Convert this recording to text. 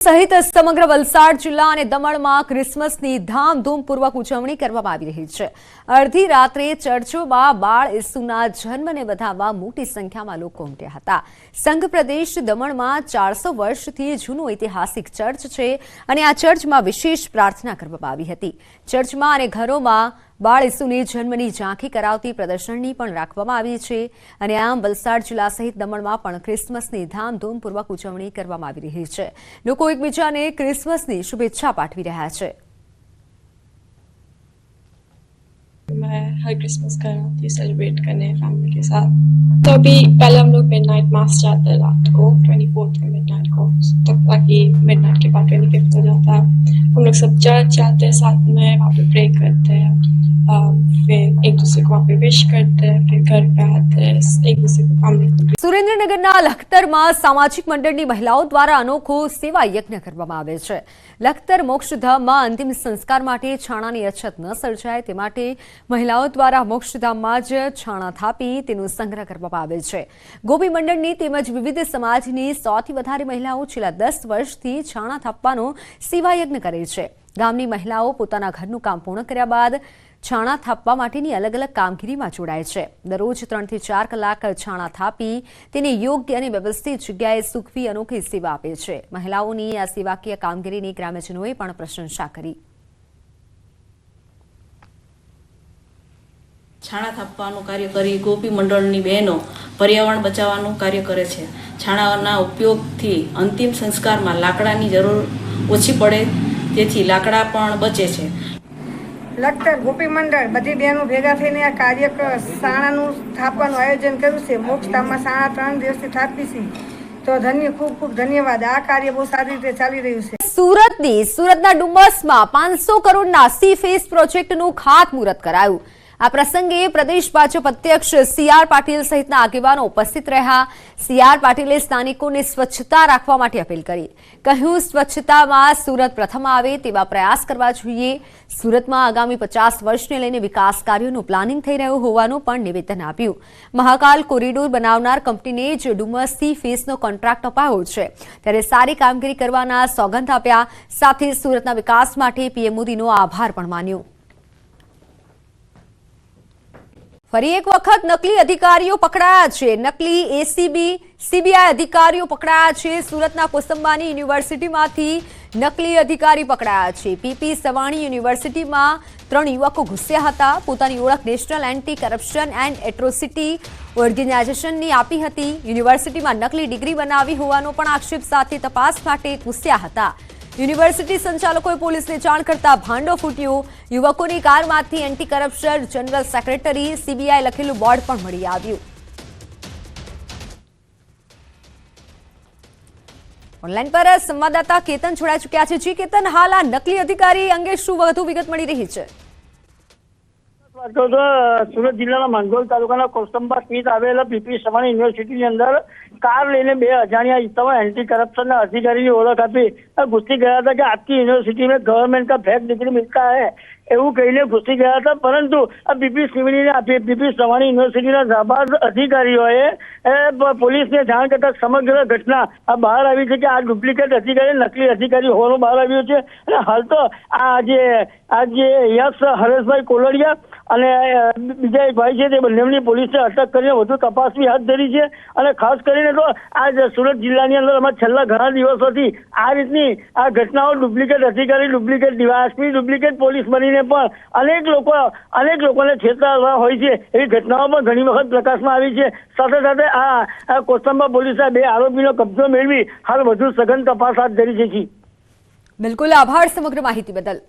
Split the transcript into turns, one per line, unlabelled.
સહિત સમગ્ર વલસાડ જિલ્લા અને દમણમાં ક્રિસમસની ધામધૂમપૂર્વક ઉજવણી કરવામાં આવી રહી છે। અડધી રાત્રે ચર્ચોમાં બાળ ઈસુના જન્મને વધાવવા મોટી સંખ્યામાં લોકો ઉમટ્યા હતા। સંઘ પ્રદેશ દમણમાં 400 વર્ષથી જૂનું ઐતિહાસિક ચર્ચ છે અને આ ચર્ચમાં વિશેષ પ્રાર્થના કરવામાં આવી હતી। ચર્ચમાં અને ઘરોમાં બાળ ઈસુની જન્મની ઝાંખી કરાવતી પ્રદર્શનની પણ રાખવામાં આવી છે અને આમ વલસાડ જિલ્લા સહિત દમણમાં પણ ક્રિસમસની ધામધૂમપૂર્વક ઉજવણી કરવામાં આવી રહી છે। લોકો એકબીજાને ક્રિसमसની शुभेच्छा पाठवी रहा है।
मैं हर क्रिसमस घर आती हूँ सेलिब्रेट करने फैमिली के साथ। तो अभी पहले हम लोग मिडनाइट मास जाते हैं रात को 24th में मिडनाइट को, तब ताकि मिडनाइट के बाद 25th हो जाता है। हम लोग सब चर्च जाते हैं साथ में, वहाँ पे प्रे करते हैं, फिर एक दूसरे को वहाँ पे विश करते हैं, फिर घर पे आते हैं, एक दूसरे को काम।
સુરેન્દ્રનગરના લખતરમાં સામાજિક મંડળની મહિલાઓ દ્વારા અનોખો સેવા યજ્ઞ કરવામાં આવે છે। લખતર મોક્ષધામમાં અંતિમ સંસ્કાર માટે છાણાની અછત ન સર્જાય તે માટે મહિલાઓ દ્વારા મોક્ષધામમાં જ છાણા થાપી તેનો સંગ્રહ કરવામાં આવે છે। ગોપી મંડળની તેમજ વિવિધ સમાજની 100થી વધારે મહિલાઓ છેલ્લા 10 વર્ષથી છાણા થાપવાનો સેવા યજ્ઞ કરે છે। ગામની મહિલાઓ પોતાના ઘરનું કામ પૂર્ણ કર્યા બાદ છાણા થાપવા માટેની અલગ અલગ કામગીરીમાં જોડાય છે। દરરોજ 3 થી 4 કલાક છાણા થાપી તેને યોગ્ય અને વ્યવસ્થિત જગ્યાએ સૂકવી અનોખી સેવા આપે છે। મહિલાઓની આ સેવાકીય કામગીરીની ગ્રામ્યજનોએ પણ પ્રશંસા કરી।
છાણા થાપવાનું કાર્ય કરી ગોપી મંડળની બહેનો પર્યાવરણ બચાવવાનું કાર્ય કરે છે। છાણાના ઉપયોગથી અંતિમ સંસ્કારમાં લાકડાની જરૂર ઓછી પડે તેથી લાકડા પણ બચે છે।
લખતર ગોપી મંડળ બધી બહેનો ભેગા થઈને આ કાર્ય સાણાનું સ્થાપવાનું આયોજન કર્યું છે। મોક્ષધામમાં સાણા 3 દિવસથી થાપી છે, તો ખૂબ ખૂબ ધન્યવાદ। આ કાર્ય બહુ સારી રીતે ચાલી રહ્યું છે।
સુરતના ડુમસમાં 500 કરોડના સી ફેસ પ્રોજેક્ટનું ખાતમુહૂર્ત કરાયું। આ પ્રસંગે પ્રદેશ ભાજપ અધ્યક્ષ સી.આર. પાટીલ સહિતના આગેવાનો ઉપસ્થિત રહ્યા। સી.આર. પાટીલે સ્થાનિકોને સ્વચ્છતા રાખવા માટે અપીલ કરી। કહ્યું, સ્વચ્છતામાં સુરત પ્રથમ આવે તેવા પ્રયાસ કરવા જોઈએ। સુરતમાં આગામી 50 વર્ષને લઈને વિકાસ કાર્યોનું પ્લાનિંગ થઈ રહ્યું હોવાનું પણ નિવેદન આપ્યું। મહાકાલ કોરિડોર બનાવનાર કંપનીને જ ડુમસ સી ફેસનો કોન્ટ્રાક્ટ અપાયો છે, ત્યારે સારી કામગીરી કરવાના સોગંદ આપ્યા। સાથે સુરતના વિકાસ માટે પીએમ મોદીનો આભાર પણ માન્યો। ફરી એક વખત નકલી અધિકારીઓ પકડાયા છે। નકલી એસીબી સીબીઆઈ અધિકારીઓ પકડાયા છે। સુરતના કોસંબાની યુનિવર્સિટીમાંથી નકલી અધિકારી પકડાયા છે। પીપી સવાણી યુનિવર્સિટીમાં 3 યુવકો ઘૂસ્યા હતા। પોતાની ઓળખ national anti corruption and atrocity ઓર્ગેનાઇઝેશનની આપી હતી। યુનિવર્સિટીમાં નકલી ડિગ્રી બનાવી હોવાનો પણ આક્ષેપ સાથે તપાસ માટે ઘૂસ્યા હતા। યુનિવર્સિટી સંચાલકોએ પોલીસને જાણ કરતા ભાંડો ફૂટ્યો। યુવકોની કારમાંથી anti corruption general secretary CBI લખેલું બોર્ડ પણ મળી આવ્યું। ઓનલાઈન પર સંવાદદાતા કેતન જોડાઈ ચૂક્યા છે। જી કેતન, હાલ આ નકલી અધિકારી અંગે શું વધુ વિગત મળી રહી છે?
સુરત જિલ્લાના માંગરોળ તાલુકાના કોસંબા સ્થિત આવેલા પીપી સવાણી યુનિવર્સિટીની અંદર કાર લઈને 2 અજાણ્યા ઇસમો એન્ટી करप्शन अधिकारी ओळख आपी घुसी गया था कि आपकी यूनिवर्सिटी में गवर्नमेंट का फेक डिग्री मिलता है એવું કહીને ઘૂસી ગયા હતા। પરંતુ આ પીપી સવાણી યુનિવર્સિટીના જાબાઝ અધિકારીઓએ પોલીસને જાણ કરતા સમગ્ર ઘટના બહાર આવી છે કે આ ડુપ્લિકેટ અધિકારી નકલી અધિકારી હોવાનું બહાર આવ્યું છે। અને હાલ તો આજે યશ હરેશભાઈ કોલડિયા અને બીજા એક ભાઈ છે તે બંનેની પોલીસે અટક કરીને વધુ તપાસ બી હાથ ધરી છે। અને ખાસ કરીને તો આ સુરત જિલ્લાની અંદર અમારા છેલ્લા ઘણા દિવસોથી આ રીતની આ ઘટનાઓ ડુપ્લિકેટ અધિકારી, ડુપ્લિકેટ ડીવાયએસપી, ડુપ્લિકેટ પોલીસ બનીને પણ અનેક લોકોને છેતરવા હોય છે એવી ઘટનાઓ પણ ઘણી વખત પ્રકાશમાં આવી છે। સાથે સાથે આ કોસંબા પોલીસે 2 આરોપીનો કબજો મેળવી હાલ વધુ સઘન તપાસ હાથ ધરી છે।
બિલકુલ, આભાર સમગ્ર માહિતી બદલ।